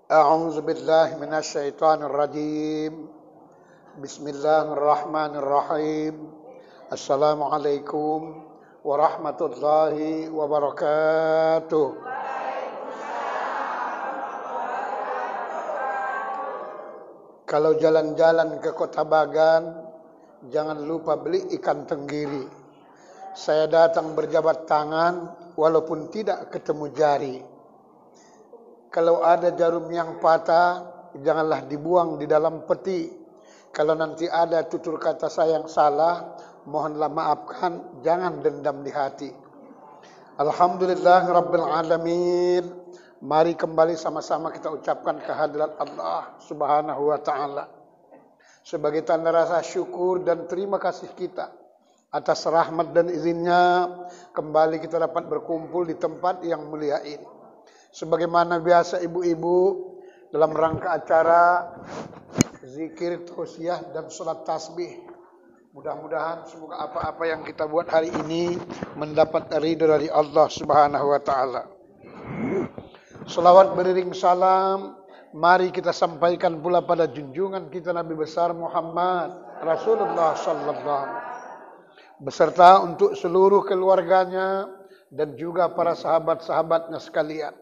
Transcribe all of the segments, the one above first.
A'udzu billahi minasyaitonir rajim. Bismillahirrahmanirrahim. Assalamualaikum warahmatullahi wabarakatuh. Kalau jalan-jalan ke Kota Bagan, jangan lupa beli ikan tenggiri. Saya datang berjabat tangan walaupun tidak ketemu jari. Kalau ada jarum yang patah, janganlah dibuang di dalam peti. Kalau nanti ada tutur kata saya yang salah, mohonlah maafkan, jangan dendam di hati. Alhamdulillahirabbil alamin. Mari kembali sama-sama kita ucapkan kehadirat Allah Subhanahu wa taala sebagai tanda rasa syukur dan terima kasih kita atas rahmat dan izinnya kembali kita dapat berkumpul di tempat yang mulia ini. Sebagaimana biasa ibu-ibu dalam rangka acara zikir, tausiah dan salat tasbih. Mudah-mudahan semoga apa-apa yang kita buat hari ini mendapat ridho dari Allah Subhanahu wa taala. Selawat beriring salam mari kita sampaikan pula pada junjungan kita Nabi besar Muhammad Rasulullah sallallahu alaihi wasallam beserta untuk seluruh keluarganya dan juga para sahabat-sahabatnya sekalian.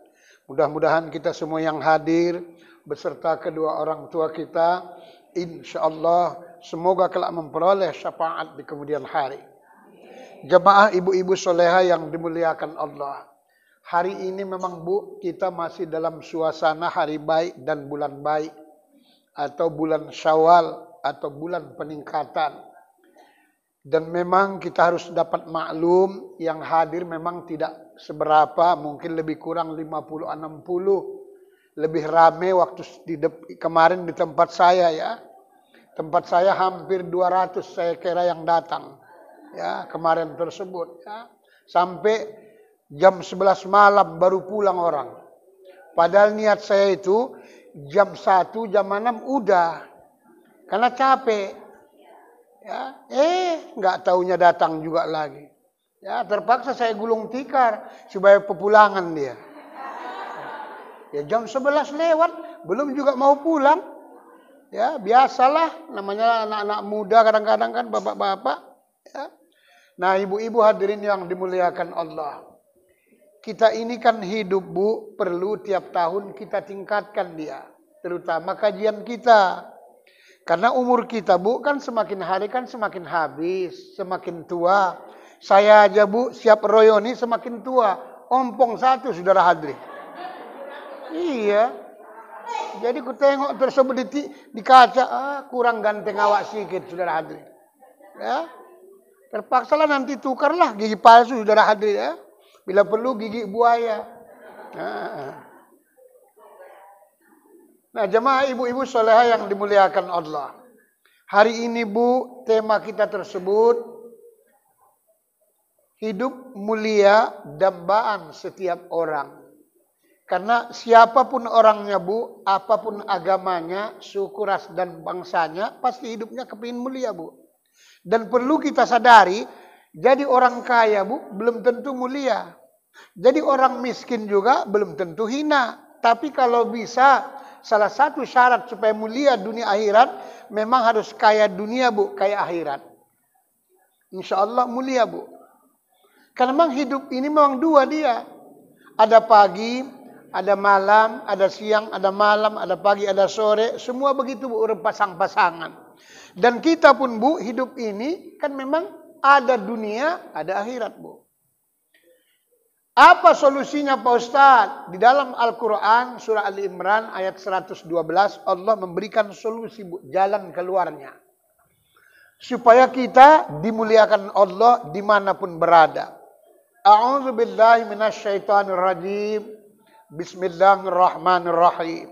Mudah-mudahan kita semua yang hadir beserta kedua orang tua kita insyaallah semoga kelak memperoleh syafaat di kemudian hari. Jemaah ibu-ibu soleha yang dimuliakan Allah. Hari ini memang Bu, kita masih dalam suasana hari baik dan bulan baik atau bulan Syawal atau bulan peningkatan. Dan memang kita harus dapat maklum yang hadir memang tidak seberapa, mungkin lebih kurang 50-60. Lebih rame waktu kemarin di tempat saya ya. Tempat saya hampir 200 saya kira yang datang. Ya, kemarin tersebut ya. Sampai jam 11 malam baru pulang orang. Padahal niat saya itu jam 1, jam 6 udah. Karena capek. Ya, nggak taunya datang juga lagi. Ya, terpaksa saya gulung tikar supaya pepulangan dia. Ya, jam 11 lewat, belum juga mau pulang. Ya, biasalah namanya anak-anak muda kadang-kadang kan bapak-bapak. Ya. Nah, ibu-ibu hadirin yang dimuliakan Allah. Kita ini kan hidup Bu, perlu tiap tahun kita tingkatkan dia. Terutama kajian kita. Karena umur kita Bu kan semakin hari kan semakin habis, semakin tua. Saya aja Bu siap royoni semakin tua. Ompong satu saudara hadirin. Iya. Jadi ku tengok tersebut di kaca, kurang ganteng awak sikit saudara hadirin. Ya. Terpaksalah nanti tukarlah gigi palsu saudara hadirin ya. Bila perlu gigi buaya. Nah, jemaah ibu-ibu soleha yang dimuliakan Allah. Hari ini Bu, tema kita tersebut hidup mulia dambaan setiap orang. Karena siapapun orangnya Bu, apapun agamanya, suku ras dan bangsanya, pasti hidupnya kepingin mulia Bu. Dan perlu kita sadari, jadi orang kaya Bu, belum tentu mulia. Jadi orang miskin juga belum tentu hina. Tapi kalau bisa, salah satu syarat supaya mulia dunia akhirat, memang harus kaya dunia Bu, kaya akhirat. Insya Allah mulia Bu. Karena memang hidup ini memang dua dia. Ada pagi, ada malam, ada siang, ada malam, ada pagi, ada sore. Semua begitu Bu, pasang-pasangan. Dan kita pun Bu, hidup ini kan memang ada dunia, ada akhirat Bu. Apa solusinya Pak Ustadz? Di dalam Al-Quran surah Ali Imran ayat 112 Allah memberikan solusi Bu, jalan keluarnya. Supaya kita dimuliakan Allah dimanapun berada. A'udzu billahi minasyaitonir rajim. Bismillahirrahmanirrahim.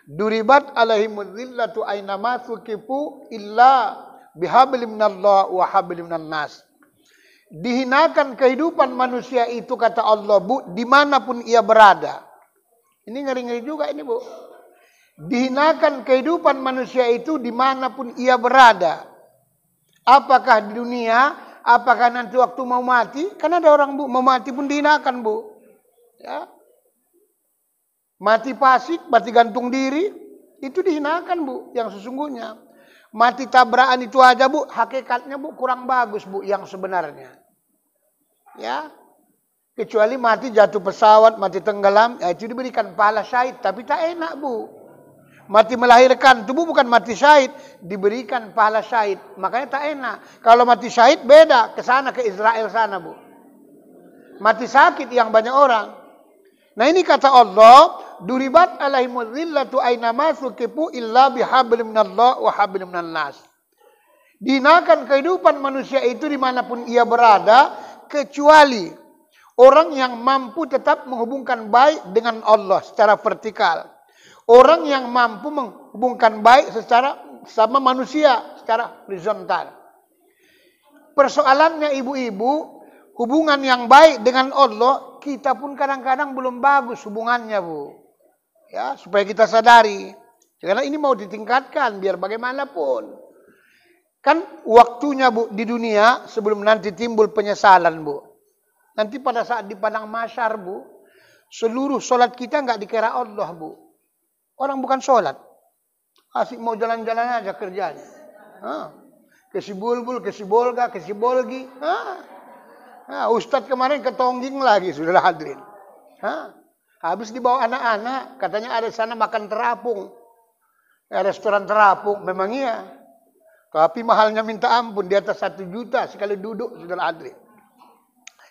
Duribat alaihimuz zillatu aynama tuqifu illa bihablim minallah wa hablim minan nas. Dihinakan kehidupan manusia itu kata Allah Bu, dimanapun ia berada. Ini ngeri-ngeri juga ini Bu. Dihinakan kehidupan manusia itu dimanapun ia berada. Apakah di dunia, apakah nanti waktu mau mati? Karena ada orang Bu, mau mati pun dihinakan Bu. Ya. Mati fasik, mati gantung diri, itu dihinakan Bu, yang sesungguhnya. Mati tabrakan itu aja Bu, hakikatnya Bu kurang bagus Bu, yang sebenarnya. Ya, kecuali mati jatuh pesawat, mati tenggelam, ya itu diberikan pahala syahid, tapi tak enak Bu. Mati melahirkan, itu Bu bukan mati syahid, diberikan pahala syahid, makanya tak enak. Kalau mati syahid beda, ke sana, ke Israel sana Bu. Mati sakit yang banyak orang. Nah ini kata Allah, duribat alaihimul dhillatu ainama suqifu illa bihablim minallah wa hablim minan nas. Dihinakan kehidupan manusia itu dimanapun ia berada, kecuali orang yang mampu tetap menghubungkan baik dengan Allah secara vertikal. Orang yang mampu menghubungkan baik secara sama manusia secara horizontal. Persoalannya ibu-ibu, hubungan yang baik dengan Allah, kita pun kadang-kadang belum bagus hubungannya Bu. Ya, supaya kita sadari. Karena ini mau ditingkatkan biar bagaimanapun. Kan waktunya Bu di dunia sebelum nanti timbul penyesalan Bu. Nanti pada saat di padang mahsyar Bu, seluruh solat kita nggak dikira Allah Bu. Orang bukan sholat. Asik mau jalan-jalan aja kerjanya. Ke si bulbul, ke si bolga, ke si bolgi. Ustadz kemarin ke Tongging lagi, sudah hadirin. Habis dibawa anak-anak, katanya ada sana makan terapung. Restoran terapung, memang iya. Tapi mahalnya minta ampun, di atas 1 juta sekali duduk, sudah hadirin.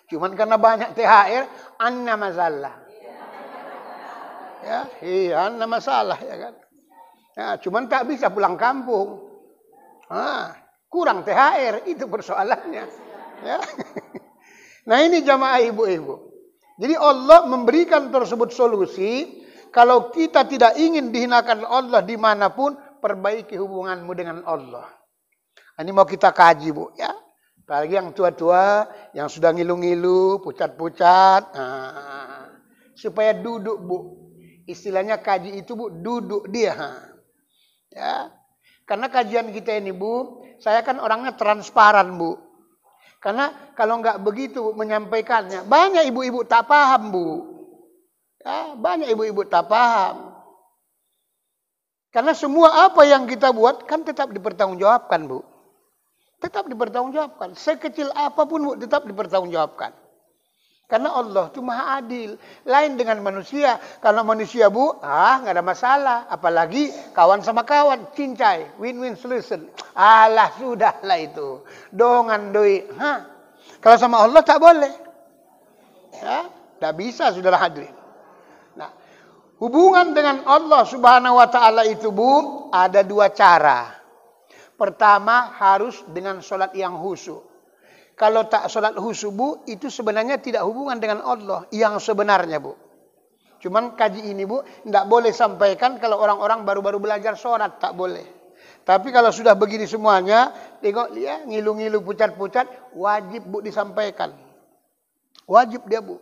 Cuman karena banyak THR, anna masalah. Ya, iya, ada masalah ya kan. Ya, cuman tak bisa pulang kampung. Kurang THR itu persoalannya. Ya. Nah ini jamaah ibu-ibu. Jadi Allah memberikan tersebut solusi. Kalau kita tidak ingin dihinakan Allah dimanapun, perbaiki hubunganmu dengan Allah. Ini mau kita kaji Bu ya. Apalagi yang tua-tua, yang sudah ngilu-ngilu, pucat-pucat. Supaya duduk Bu. Istilahnya kaji itu Bu, duduk dia. Ya. Karena kajian kita ini Bu, saya kan orangnya transparan Bu. Karena kalau nggak begitu menyampaikannya, banyak ibu-ibu tak paham Bu. Ya, banyak ibu-ibu tak paham. Karena semua apa yang kita buat kan tetap dipertanggungjawabkan Bu. Tetap dipertanggungjawabkan. Sekecil apapun Bu, tetap dipertanggungjawabkan. Karena Allah itu maha adil. Lain dengan manusia. Kalau manusia Bu, nggak ada masalah. Apalagi kawan sama kawan. Cincai. Win-win solution. Alah, sudahlah itu. Dongan doi. Kalau sama Allah tak boleh. Ya, tak bisa, saudara hadirin. Nah, hubungan dengan Allah Subhanahu wa Ta'ala itu Bu, ada 2 cara. Pertama, harus dengan sholat yang khusyuk. Kalau tak sholat khusyuk Bu, itu sebenarnya tidak hubungan dengan Allah yang sebenarnya Bu. Cuman kaji ini Bu, tidak boleh sampaikan kalau orang-orang baru-baru belajar sholat, tak boleh. Tapi kalau sudah begini semuanya, tengok dia ngilu-ngilu pucat-pucat, wajib Bu disampaikan. Wajib dia Bu.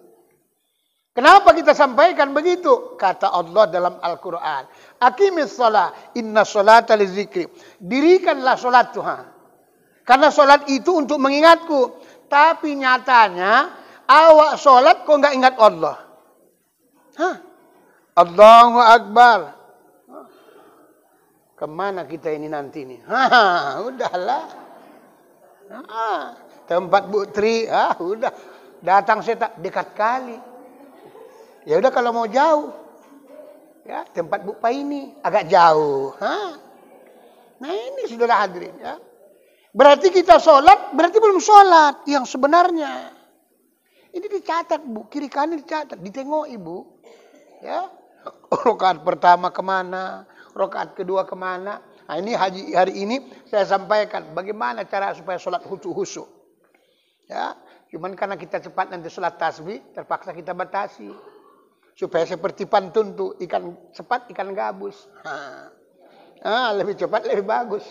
Kenapa kita sampaikan begitu? Kata Allah dalam Al-Quran. Aqimis shalah, inna sholata lizikri. Dirikanlah sholat Tuhan. Karena sholat itu untuk mengingatku. Tapi nyatanya, awak sholat kok nggak ingat Allah. Allahu Akbar. Kemana kita ini nanti nih? Udahlah. Tempat Bu Tri, udah. Datang saya tak dekat kali. Ya udah kalau mau jauh. Ya, tempat Bu Paini agak jauh. Nah ini sudah hadirin ya. Berarti kita sholat, berarti belum sholat yang sebenarnya. Ini dicatat Bu, kiri kanan dicatat, ditengok Ibu. Ya, rakaat pertama kemana, rakaat kedua kemana. Nah ini hari ini saya sampaikan bagaimana cara supaya sholat khusyuk. Ya, cuman karena kita cepat nanti sholat tasbih, terpaksa kita batasi. Supaya seperti pantun tuh, ikan cepat, ikan gabus. Lebih cepat, lebih bagus.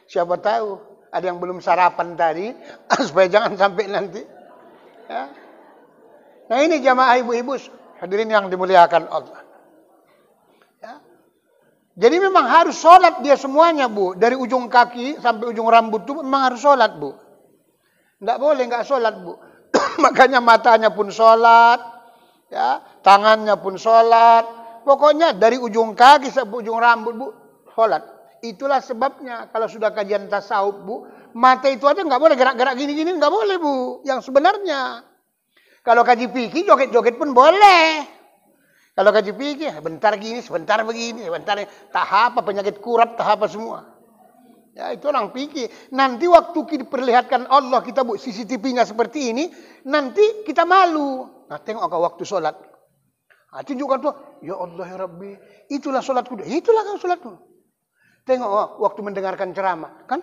Siapa tahu ada yang belum sarapan tadi, supaya jangan sampai nanti. Ya. Nah ini jamaah ibu-ibu, hadirin yang dimuliakan Allah. Ya. Jadi memang harus sholat dia semuanya Bu. Dari ujung kaki sampai ujung rambut itu memang harus sholat Bu. Tidak boleh nggak sholat Bu. Makanya matanya pun sholat, Ya, tangannya pun sholat. Pokoknya dari ujung kaki sampai ujung rambut, Bu, sholat. Itulah sebabnya kalau sudah kajian tasawuf, Bu, mata itu aja nggak boleh gerak-gerak gini-gini, nggak boleh, Bu. Yang sebenarnya. Kalau kaji fikih, joget-joget pun boleh. Kalau kaji fikih, bentar gini, sebentar begini, sebentar tak apa penyakit kurap, tak apa semua. Ya, itu orang fikih. Nanti waktu kita perlihatkan Allah kita, Bu, CCTV-nya seperti ini, nanti kita malu. Nah, tengok kau waktu sholat. Nah, tunjukkan tuh, ya Allah ya Rabbi, itulah sholatku. Itulah kau sholatku. Tengok waktu mendengarkan ceramah, kan?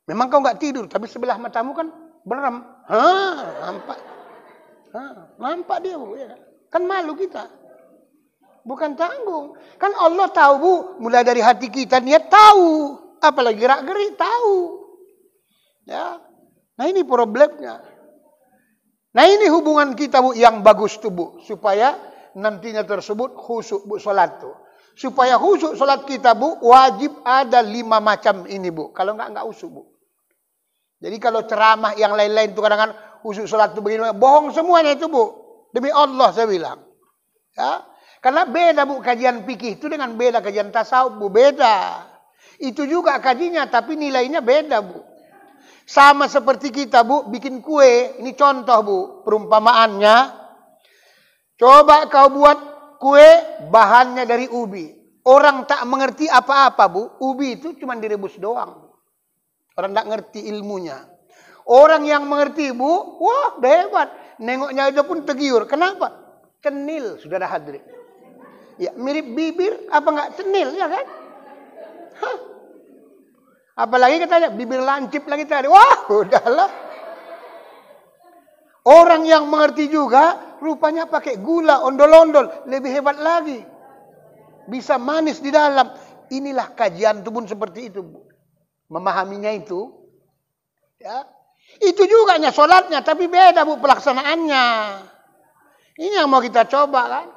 Memang kau nggak tidur, tapi sebelah matamu kan berem. Nampak. Nampak dia, Bu. Ya. Kan malu kita. Bukan tanggung. Kan Allah tahu, Bu, mulai dari hati kita, niat tahu. Apalagi gerak-gerik tahu. Ya. Nah, ini problemnya. Nah, ini hubungan kita, Bu, yang bagus tuh, Bu, supaya nantinya tersebut khusyuk, Bu, salat tuh. Supaya khusyuk salat kita, Bu, wajib ada 5 macam ini, Bu. Kalau enggak khusyuk, Bu. Jadi kalau ceramah yang lain-lain itu kadang-kadang khusyuk salat itu begini, bohong semuanya itu, Bu. Demi Allah saya bilang. Ya. Karena beda, Bu, kajian fikih itu dengan beda kajian tasawuf, Bu, beda. Itu juga kajinya, tapi nilainya beda, Bu. Sama seperti kita, Bu, bikin kue. Ini contoh, Bu, perumpamaannya. Coba kau buat kue, bahannya dari ubi. Orang tak mengerti apa-apa, Bu. Ubi itu cuma direbus doang. Orang tak ngerti ilmunya. Orang yang mengerti, Bu, wah, udah hebat. Nengoknya aja pun tergiur. Kenapa? Cenil, saudara hadirin. Ya, mirip bibir, apa enggak cenil, ya kan? Hah. Apalagi katanya bibir lancip lagi tadi. Wah, udahlah. Orang yang mengerti juga rupanya pakai gula ondol-ondol, lebih hebat lagi. Bisa manis di dalam. Inilah kajian itu pun seperti itu, Bu. Memahaminya itu. Ya. Itu juga hanya sholatnya, tapi beda, Bu, pelaksanaannya. Ini yang mau kita coba, kan?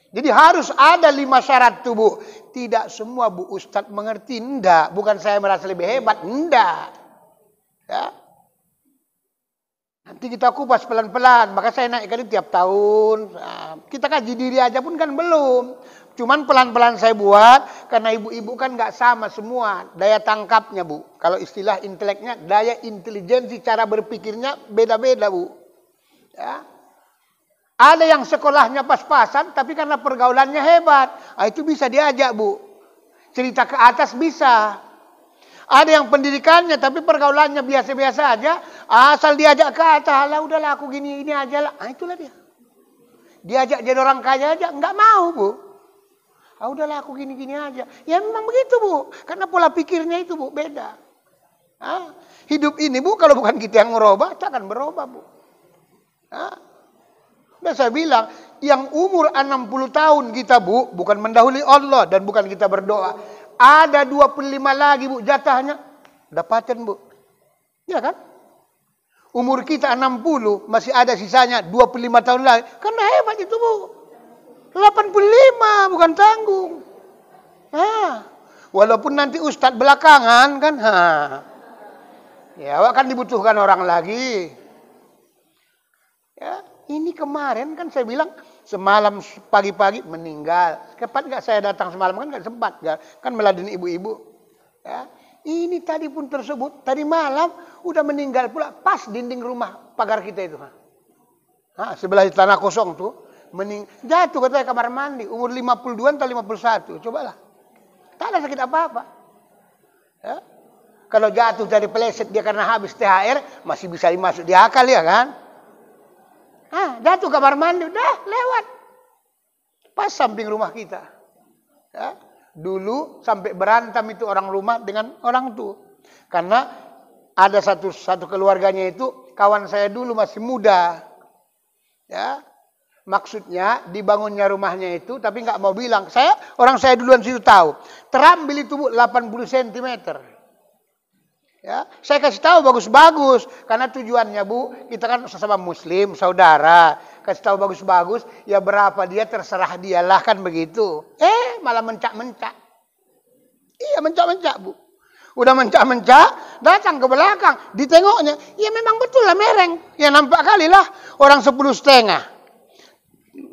Jadi harus ada 5 syarat tuh, Bu. Tidak semua, Bu, Ustadz mengerti. Enggak. Bukan saya merasa lebih hebat. Enggak. Ya. Nanti kita kupas pelan-pelan. Maka saya naikkan itu tiap tahun. Nah, kita kaji diri aja pun kan belum. Cuman pelan-pelan saya buat. Karena ibu-ibu kan nggak sama semua. Daya tangkapnya, Bu. Kalau istilah inteleknya, daya intelijensi, cara berpikirnya beda-beda, Bu. Ya. Ada yang sekolahnya pas-pasan, tapi karena pergaulannya hebat. Nah, itu bisa diajak, Bu. Cerita ke atas bisa. Ada yang pendidikannya, tapi pergaulannya biasa-biasa aja. Asal diajak ke atas, lah udahlah aku gini-gini aja lah. Nah, itulah dia. Diajak jadi orang kaya aja, nggak mau, Bu. Ah, udahlah aku gini-gini aja. Ya memang begitu, Bu. Karena pola pikirnya itu, Bu, beda. Nah, hidup ini, Bu, kalau bukan kita yang merubah, tak akan berubah, Bu. Nah, udah saya bilang, yang umur 60 tahun kita, Bu, bukan mendahului Allah dan bukan kita berdoa. Ada 25 lagi, Bu, jatahnya. Dapatkan, Bu. Ya kan? Umur kita 60, masih ada sisanya 25 tahun lagi. Karena hebat itu, Bu. 85, bukan tanggung. Nah, walaupun nanti Ustadz belakangan, kan? Ya, akan dibutuhkan orang lagi. Ya. Ini kemarin kan saya bilang semalam pagi-pagi meninggal. Cepat nggak saya datang semalam kan nggak sempat, kan meladeni ibu-ibu. Ya. Ini tadi pun tersebut tadi malam udah meninggal pula pas dinding rumah pagar kita itu. Sebelah tanah kosong tuh jatuh katanya kamar mandi umur 52 atau 51. Cobalah, tak ada sakit apa-apa. Ya. Kalau jatuh dari peleset dia karena habis THR masih bisa dimasuk di akal, ya kan? Jatuh kamar mandi, udah lewat. Pas samping rumah kita. Ya. Dulu sampai berantem itu orang rumah dengan orang tua. Karena ada satu keluarganya itu, kawan saya dulu masih muda. Ya. Maksudnya dibangunnya rumahnya itu, tapi nggak mau bilang. Orang saya duluan situ tahu. Terambil itu, Bu, 80 cm. Ya, saya kasih tahu bagus-bagus karena tujuannya, Bu, kita kan sesama muslim, saudara. Kasih tahu bagus-bagus, ya berapa dia terserah dialah kan begitu. Malah mencak-mencak. Iya, mencak-mencak, Bu. Udah mencak-mencak, datang ke belakang, ditengoknya, ya memang betul lah mereng. Ya nampak kali lah orang 10,5.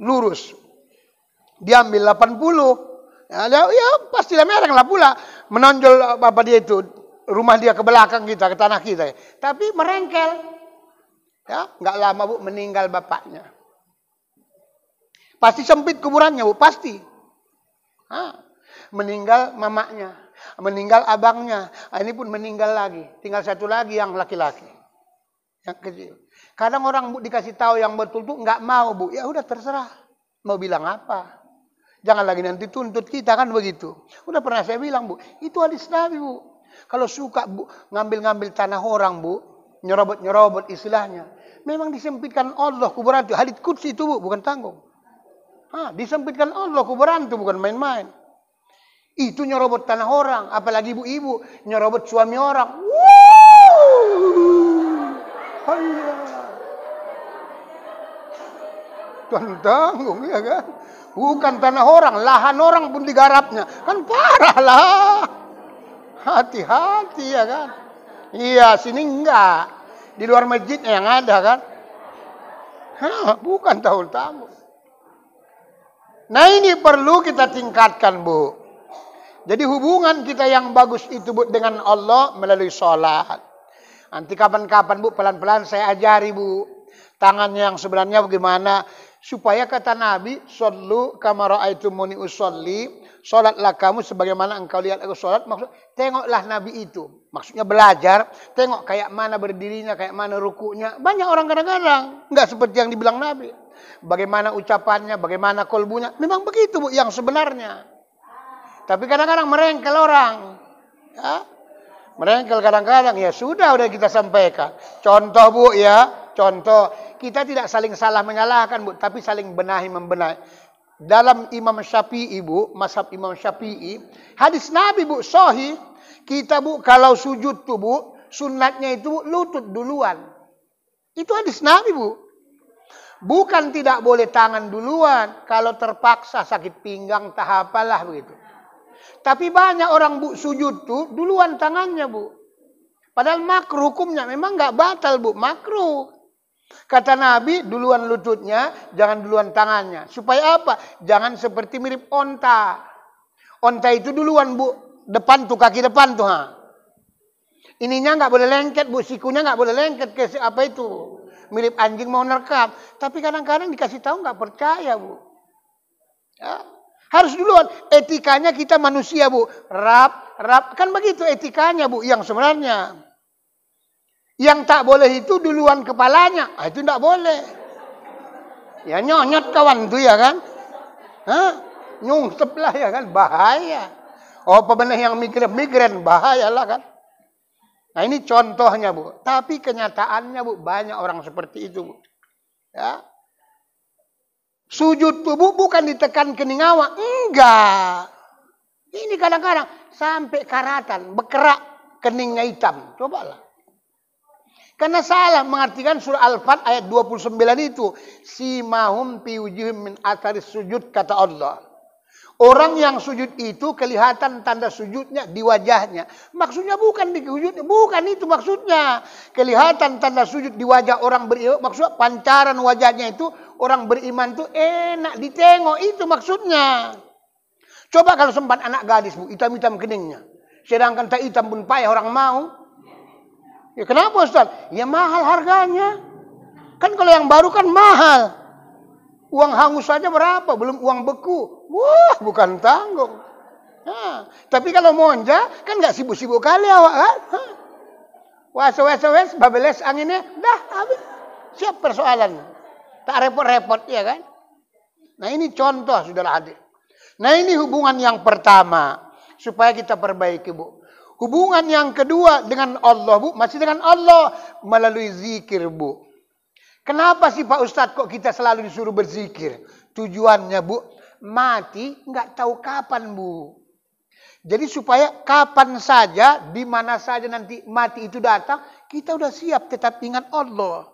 lurus. Diambil 80. Ya pastilah mereng lah pula. Menonjol apa dia itu. Rumah dia ke belakang kita, ke tanah kita. Tapi merengkel. Ya, nggak lama Bu meninggal bapaknya. Pasti sempit kuburannya Bu, pasti. Meninggal mamanya, meninggal abangnya. Ini pun meninggal lagi. Tinggal satu lagi yang laki-laki. Yang kecil. Kadang orang Bu dikasih tahu yang betul tuh nggak mau Bu. Ya udah terserah. Mau bilang apa? Jangan lagi nanti tuntut kita kan begitu. Udah pernah saya bilang Bu, itu hadis Nabi Bu. Kalau suka Bu ngambil-ngambil tanah orang Bu, nyerobot-nyerobot istilahnya. Memang disempitkan Allah kuburan itu. Hadits qudsi itu Bu, bukan tanggung. Disempitkan Allah kuburan itu bukan main-main. Itu nyerobot tanah orang, apalagi ibu-ibu nyerobot suami orang. Tuhan tanggung ya kan? Bukan tanah orang, lahan orang pun digarapnya. Kan parah lah. Hati-hati ya kan? Iya, sini enggak. Di luar masjid yang ada kan? Bukan tahu-tahu. Nah ini perlu kita tingkatkan Bu. Jadi hubungan kita yang bagus itu Bu dengan Allah melalui sholat. Nanti kapan-kapan Bu pelan-pelan saya ajari Bu. Tangannya yang sebenarnya bagaimana. Supaya kata Nabi, Sallu kama ra'aitumuni usolli. Sholatlah kamu sebagaimana engkau lihat aku sholat. Maksud, tengoklah Nabi itu. Maksudnya belajar. Tengok kayak mana berdirinya, kayak mana rukunya. Banyak orang kadang-kadang. Enggak seperti yang dibilang Nabi. Bagaimana ucapannya, bagaimana kolbunya. Memang begitu Bu yang sebenarnya. Tapi kadang-kadang merengkel orang. Ya. Merengkel kadang-kadang. Ya sudah kita sampaikan. Contoh Bu ya. Contoh. Kita tidak saling salah menyalahkan Bu. Tapi saling benahi membenahi. Dalam Imam Syafi'i Bu. Mazhab Imam Syafi'i. Hadis Nabi Bu. Sahih. Kita Bu kalau sujud tuh Bu. Sunnatnya itu Bu, lutut duluan. Itu hadis Nabi Bu. Bukan tidak boleh tangan duluan. Kalau terpaksa sakit pinggang tak apalah begitu. Tapi banyak orang Bu sujud tuh duluan tangannya Bu. Padahal makruh hukumnya. Memang nggak batal Bu. Makruh. Kata Nabi duluan lututnya. Jangan duluan tangannya. Supaya apa? Jangan seperti mirip onta. Onta itu duluan Bu. Depan tuh kaki depan tuh. Ininya nggak boleh lengket Bu. Sikunya nggak boleh lengket ke apa itu. Mirip anjing mau nerkam. Tapi kadang-kadang dikasih tahu nggak percaya Bu. Ya. Harus duluan. Etikanya kita manusia Bu. Rap. Kan begitu etikanya Bu. Yang sebenarnya. Yang tak boleh itu duluan kepalanya. Itu tidak boleh. Ya nyonyot kawan tuh ya kan. Nyungsep lah ya kan. Bahaya. Oh pemenang yang migren bahayalah kan. Nah ini contohnya Bu. Tapi kenyataannya Bu. Banyak orang seperti itu Bu. Ya. Sujud tubuh bukan ditekan kening awak. Enggak. Ini kadang-kadang sampai karatan. Berkerak keningnya hitam. Cobalah. Karena salah mengartikan surah Al-Fat ayat 29 itu. Simahum fi wujuhim min atharis sujud kata Allah. Orang yang sujud itu kelihatan tanda sujudnya di wajahnya. Maksudnya bukan di sujudnya. Bukan itu maksudnya. Kelihatan tanda sujud di wajah orang beriman. Maksudnya pancaran wajahnya itu. Orang beriman itu enak ditengok. Itu maksudnya. Coba kalau sempat anak gadis Bu. Hitam-hitam keningnya. Sedangkan tak hitam pun payah orang mau. Ya kenapa Ustaz? Ya mahal harganya. Kan kalau yang baru kan mahal. Uang hangus saja berapa? Belum uang beku. Wah, bukan tanggung. Tapi kalau monja, kan nggak sibuk-sibuk kali awak kan? Wes, babeles anginnya, dah habis. Siap persoalan. Tak repot-repot ya kan? Nah ini contoh saudara adik. Nah ini hubungan yang pertama. Supaya kita perbaiki Bu. Hubungan yang kedua dengan Allah Bu. Masih dengan Allah melalui zikir Bu. Kenapa sih Pak Ustadz kok kita selalu disuruh berzikir? Tujuannya Bu. Mati nggak tahu kapan Bu. Jadi supaya kapan saja, di mana saja nanti mati itu datang. Kita udah siap tetap ingat Allah.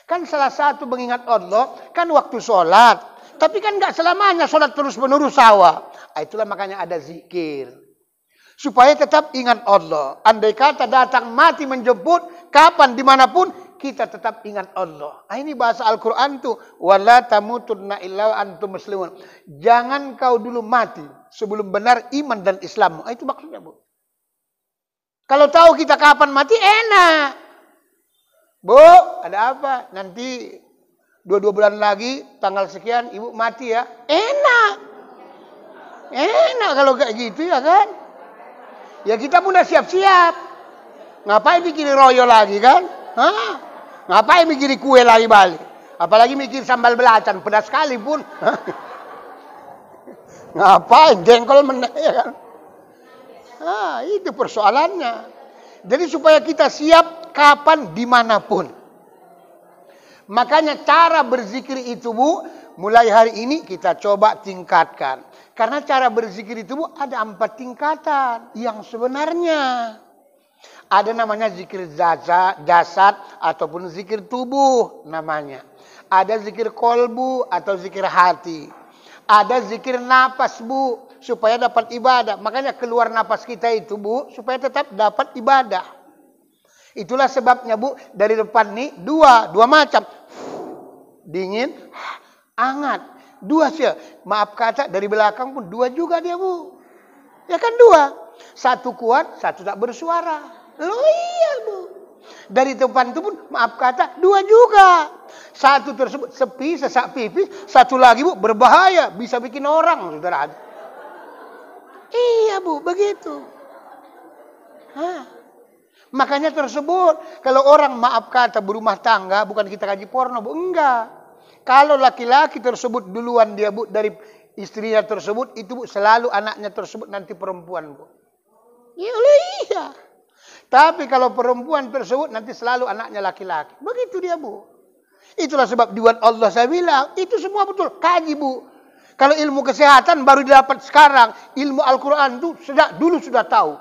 Kan salah satu mengingat Allah. Kan waktu sholat. Tapi kan nggak selamanya sholat terus menerus sawah. Itulah makanya ada zikir. Supaya tetap ingat Allah. Andai kata datang mati menjemput. Kapan dimanapun. kita tetap ingat Allah. Ini bahasa Al-Quran tuh. Wala tamutunna illa antum muslimun. Jangan kau dulu mati sebelum benar iman dan Islammu. Itu maksudnya, Bu. Kalau tahu kita kapan mati, enak. Bu, ada apa? Nanti 2 bulan lagi, tanggal sekian, ibu mati ya. Enak. Enak kalau kayak gitu ya kan. Ya kita pun udah siap-siap. Ngapain bikin royo lagi kan? Hah? Ngapain bikin kue lagi balik? Apalagi bikin sambal belacan, pedas sekali pun. Ngapain jengkol meneh ya kan? Itu persoalannya. Jadi supaya kita siap kapan dimanapun. Makanya cara berzikir itu, Bu, mulai hari ini kita coba tingkatkan. Karena cara berzikir itu, Bu, ada 4 tingkatan yang sebenarnya. Ada namanya zikir jasad ataupun zikir tubuh namanya. Ada zikir kolbu atau zikir hati. Ada zikir napas, Bu, supaya dapat ibadah. Makanya keluar napas kita itu, Bu, supaya tetap dapat ibadah. Itulah sebabnya, Bu, dari depan nih dua macam. Dingin, hangat. 2 sih. Maaf kata, dari belakang pun 2 juga dia, Bu. Ya kan 2. 1 kuat, 1 tak bersuara. Loh iya, Bu. Dari depan itu pun maaf kata 2 juga. 1 tersebut sepi, sesak pipis. 1 lagi, Bu, berbahaya. Bisa bikin orang, saudara. Iya, Bu, begitu. Makanya tersebut, kalau orang maaf kata berumah tangga, bukan kita kaji porno, Bu, enggak. Kalau laki-laki tersebut duluan dia, Bu, dari istrinya tersebut, itu, Bu, selalu anaknya tersebut nanti perempuan, Bu. Iya. Tapi kalau perempuan tersebut nanti selalu anaknya laki-laki. Begitu dia, Bu. Itulah sebab dibuat Allah, saya bilang, itu semua betul. Kaji, Bu. Kalau ilmu kesehatan baru didapat sekarang, ilmu Al-Quran itu dulu sudah tahu.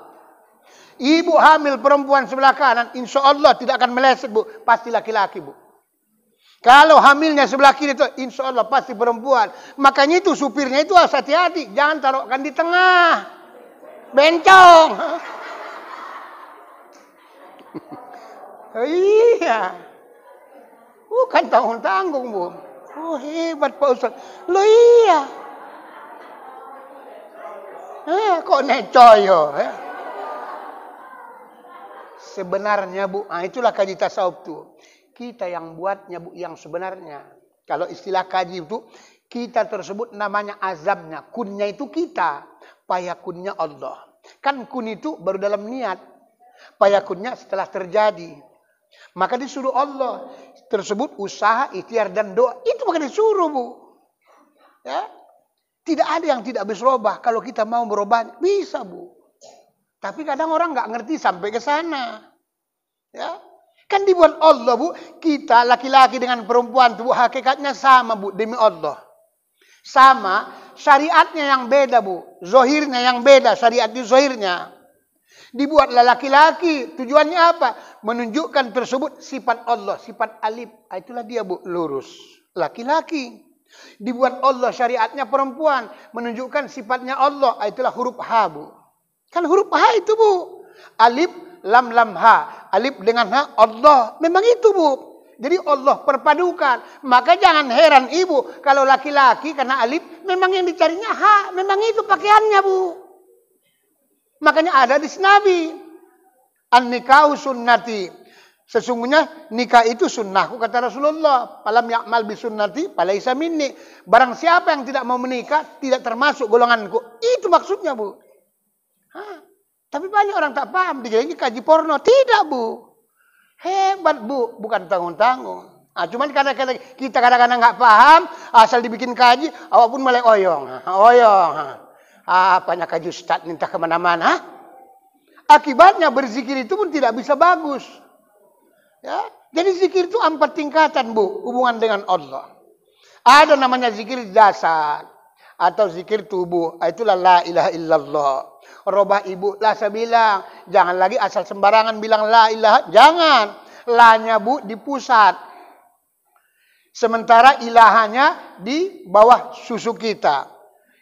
Ibu hamil perempuan sebelah kanan, insya Allah tidak akan meleset, Bu. Pasti laki-laki, Bu. Kalau hamilnya sebelah kiri itu, insya Allah pasti perempuan. Makanya itu supirnya itu harus hati-hati. Jangan taruhkan di tengah. Bencong. Iya. Bukan tanggung-tanggung, Bu. Oh, hebat Pak Ustaz. Loh iya. Kok necoyo. Sebenarnya, Bu, itulah kaji tasawuf tuh. Kita yang buatnya, Bu, yang sebenarnya. Kalau istilah kaji itu, kita tersebut namanya azabnya. Kunnya itu kita. Payakunnya Allah. Kan kun itu baru dalam niat. Payakunnya setelah terjadi. Maka disuruh Allah. Tersebut usaha, ikhtiar, dan doa. Itu bukan disuruh, Bu. Ya? Tidak ada yang tidak bisa berubah. Kalau kita mau berubah, bisa, Bu. Tapi kadang orang nggak ngerti sampai ke sana. Ya? Kan dibuat Allah, Bu. Kita laki-laki dengan perempuan, Bu, hakikatnya sama, Bu, demi Allah. Sama, syariatnya yang beda, Bu. Zohirnya yang beda, syariat di zohirnya. Dibuatlah laki-laki. Tujuannya apa? Menunjukkan tersebut sifat Allah, sifat alif. Itulah dia, Bu, lurus. Laki-laki. Dibuat Allah syariatnya perempuan. Menunjukkan sifatnya Allah. Itulah huruf H, Bu. Kan huruf H itu, Bu. Alif, lam, H. Alif dengan H, Allah. Memang itu, Bu. Jadi Allah perpadukan. Maka jangan heran ibu. Kalau laki-laki karena alif, memang yang dicarinya H. Memang itu pakaiannya, Bu. Makanya ada di Nabi. An-nikahu sunnati. Sesungguhnya nikah itu sunnahku, kata Rasulullah. Falam ya'mal bi sunnati falaisa minni. Barang siapa yang tidak mau menikah, tidak termasuk golonganku. Itu maksudnya, Bu. Tapi banyak orang tak paham. Dikira ini kaji porno. Tidak, Bu. Hebat, Bu. Bukan tanggung-tanggung. Cuman kadang-kadang kita kadang-kadang nggak paham. Asal dibikin kaji, awak pun mulai oyong. Apanya kaji ustaz minta kemana-mana. Akibatnya berzikir itu pun tidak bisa bagus. Ya, jadi zikir itu 4 tingkatan, Bu, hubungan dengan Allah. Ada namanya zikir jasad atau zikir tubuh. Itulah la ilaha illallah. Robah ibu lah saya bilang, jangan lagi asal sembarangan bilang la ilaha, jangan. La-nya, Bu, di pusat. Sementara ilahanya di bawah susu kita.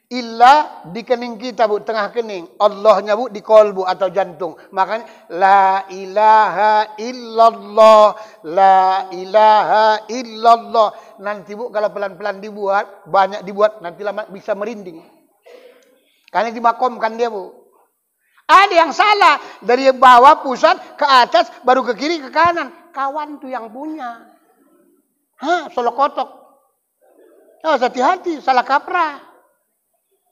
Illa di kening kita, Bu, tengah kening. Allahnya, Bu, di kolbu atau jantung. Makanya la ilaha illallah, la ilaha illallah. Nanti, Bu, kalau pelan-pelan dibuat, banyak dibuat, nanti lama bisa merinding. Karena dimakomkan dia, Bu. Ada yang salah dari bawah pusat ke atas, baru ke kiri ke kanan. Kawan tuh yang punya. Solo kotok. Hati-hati, salah kaprah.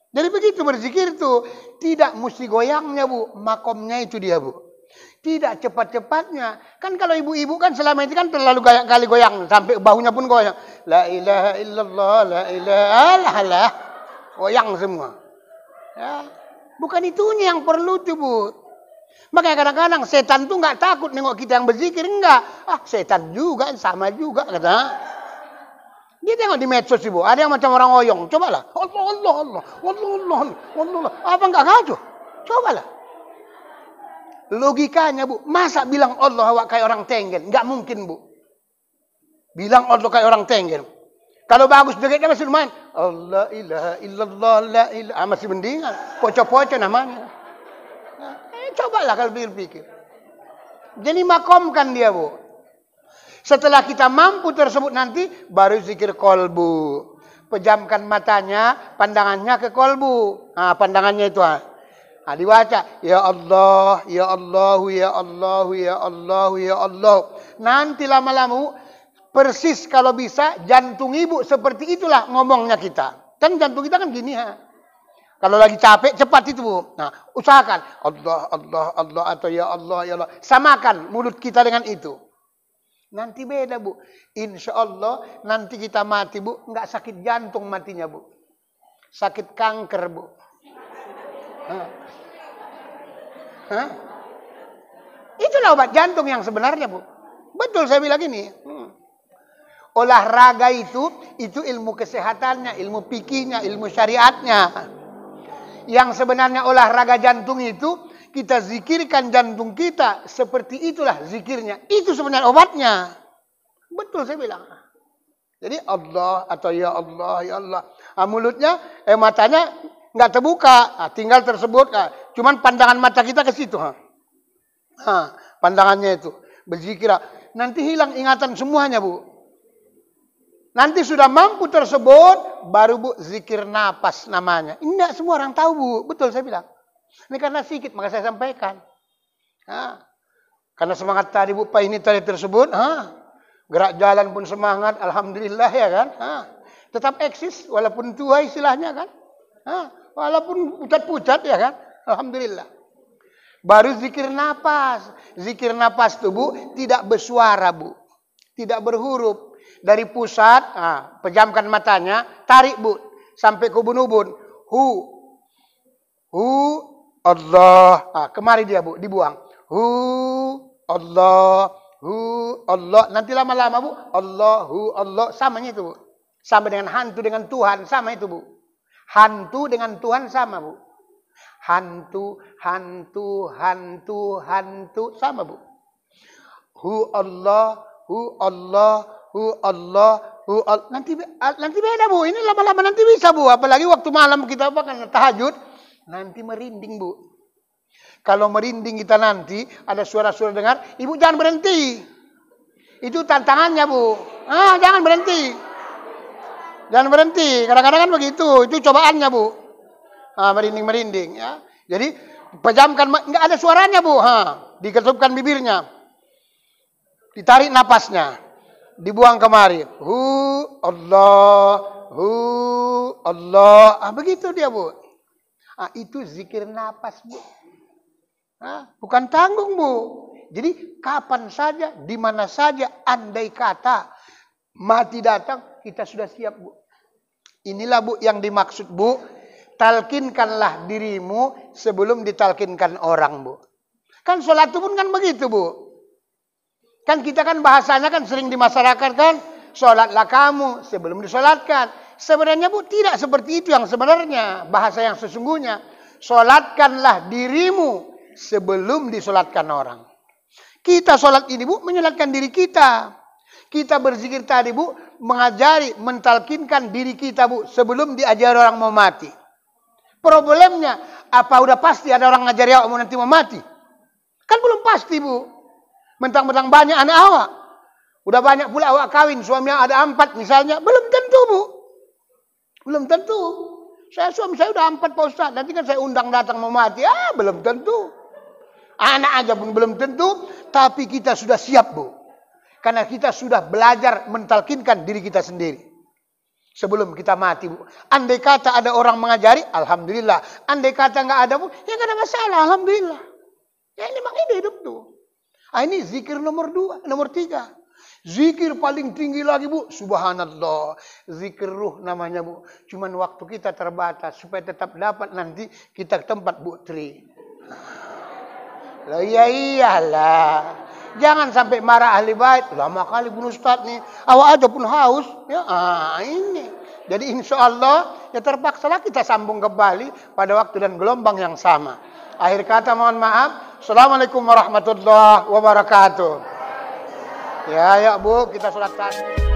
Jadi begitu berzikir itu, tidak mesti goyangnya, Bu, makomnya itu dia, Bu. Tidak cepat-cepatnya. Kan kalau ibu-ibu kan selama itu kan terlalu kali goyang, sampai bahunya pun goyang. La ilaha illallah, la ilaha illallah. Goyang semua. Ya. Bukan itunya yang perlu tuh, Bu. Makanya kadang-kadang setan tuh nggak takut nengok kita yang berzikir, enggak. Setan juga, sama juga, kata. Dia tengok di medsos, Ibu, ada yang macam orang oyong. Cobalah. Allah, Allah, Allah, Allah, Allah, Allah. Apa enggak kacau? Cobalah. Logikanya, Bu, masa bilang Allah awak kayak orang tenggen? Enggak mungkin, Bu. Bilang Allah kayak orang tenggen. Kalau bagus dekatnya masih lumayan. Allah ilaha illallah, la ilaha. Masih mendingan. Poco-poco namanya. Cobalah kalau pikir-pikir. Jadi makomkan dia, Bu. Setelah kita mampu tersebut nanti, baru zikir kolbu. Pejamkan matanya, pandangannya ke kolbu. Pandangannya itu. Dibaca. Ya Allah, ya Allah, ya Allah, ya Allah, ya Allah. Nanti lama-lama, persis kalau bisa, jantung ibu seperti itulah ngomongnya kita. Kan jantung kita kan gini. Kalau lagi capek, cepat itu, Bu. Usahakan. Allah, Allah, Allah, atau ya Allah, ya Allah. Samakan mulut kita dengan itu. Nanti beda, Bu. Insya Allah nanti kita mati, Bu. Nggak sakit jantung matinya, Bu. Sakit kanker, Bu. Itulah obat jantung yang sebenarnya, Bu. Betul saya bilang ini. Olahraga itu ilmu kesehatannya, ilmu fikihnya, ilmu syariatnya. Yang sebenarnya olahraga jantung itu, kita zikirkan jantung kita, seperti itulah zikirnya. Itu sebenarnya obatnya. Betul saya bilang. Jadi Allah atau ya Allah, ya Allah. Mulutnya, matanya nggak terbuka, tinggal tersebut. Cuman pandangan mata kita ke situ. Pandangannya itu. Berzikir. Nanti hilang ingatan semuanya, Bu. Nanti sudah mampu tersebut, baru, Bu, zikir napas namanya. Ini enggak semua orang tahu, Bu. Betul saya bilang. Ini karena sedikit, maka saya sampaikan. Karena semangat tadi, Bu, Pak ini tadi tersebut, gerak jalan pun semangat, alhamdulillah ya kan. Tetap eksis, walaupun tua istilahnya kan. Walaupun pucat-pucat ya kan, alhamdulillah. Baru zikir napas. Zikir napas itu, Bu, tidak bersuara, Bu. Tidak berhuruf. Dari pusat, pejamkan matanya, tarik, Bu, sampai ke ubun-ubun. Hu, Allah. Kemari dia, Bu, dibuang. Hu, Allah. Hu, Allah. Nanti lama-lama, Bu, Allahu, Allah. Samanya itu, Bu. Sama dengan hantu dengan Tuhan, sama itu, Bu. Hantu dengan Tuhan sama, Bu. Hantu, hantu, hantu, hantu. Sama, Bu. Hu, Allah. Hu, Allah. Allah, nanti beda, Bu. Ini lama-lama nanti bisa, Bu. Apalagi waktu malam kita kan tahajud, nanti merinding, Bu. Kalau merinding kita nanti ada suara-suara dengar, Ibu jangan berhenti. Itu tantangannya, Bu. Jangan berhenti. Jangan berhenti. Kadang-kadang kan begitu. Itu cobaannya, Bu. Merinding-merinding, ya. Jadi pejamkan, nggak ada suaranya, Bu. Diketupkan bibirnya. Ditarik napasnya. Dibuang kemari. Hu, Allah. Hu, Allah. Begitu dia, Bu. Itu zikir napas, Bu. Bukan tanggung, Bu. Jadi kapan saja, di mana saja, andai kata mati datang, kita sudah siap, Bu. Inilah, Bu, yang dimaksud, Bu. Talkinkanlah dirimu sebelum ditalkinkan orang, Bu. Kan sholat itu pun kan begitu, Bu. Kan kita kan bahasanya kan sering di masyarakat kan, sholatlah kamu sebelum disolatkan. Sebenarnya, Bu, tidak seperti itu yang sebenarnya. Bahasa yang sesungguhnya. Sholatkanlah dirimu sebelum disolatkan orang. Kita sholat ini, Bu, menyolatkan diri kita. Kita berzikir tadi, Bu, mengajari, mentalkinkan diri kita, Bu, sebelum diajari orang mau mati. Problemnya, apa udah pasti ada orang ngajari awak mau nanti mau mati? Kan belum pasti, Bu. Mentang-mentang banyak anak awak. Udah banyak pula awak kawin, suami ada 4 misalnya. Belum tentu, Bu. Belum tentu. Suami saya udah 4, Pak Ustaz. Nanti kan saya undang datang mau mati. Belum tentu. Anak aja pun belum tentu. Tapi kita sudah siap, Bu. Karena kita sudah belajar mentalkinkan diri kita sendiri. Sebelum kita mati, Bu. Andai kata ada orang mengajari, alhamdulillah. Andai kata nggak ada, Bu, ya nggak ada masalah, alhamdulillah. Ya ini memang ini hidup tuh. Ini zikir nomor 3. Zikir paling tinggi lagi, Bu. Subhanallah. Zikir ruh namanya, Bu. Cuman waktu kita terbatas. Supaya tetap dapat nanti kita ke tempat Bu Tri. Lah iya iyalah. Jangan sampai marah ahli bait. Lama kali bunuh Ustaz nih. Awak aja pun haus. Ya, ini. Jadi insya Allah ya terpaksalah kita sambung kembali pada waktu dan gelombang yang sama. Akhir kata mohon maaf. Assalamualaikum warahmatullahi wabarakatuh. Ya Bu, kita sholat tasbih.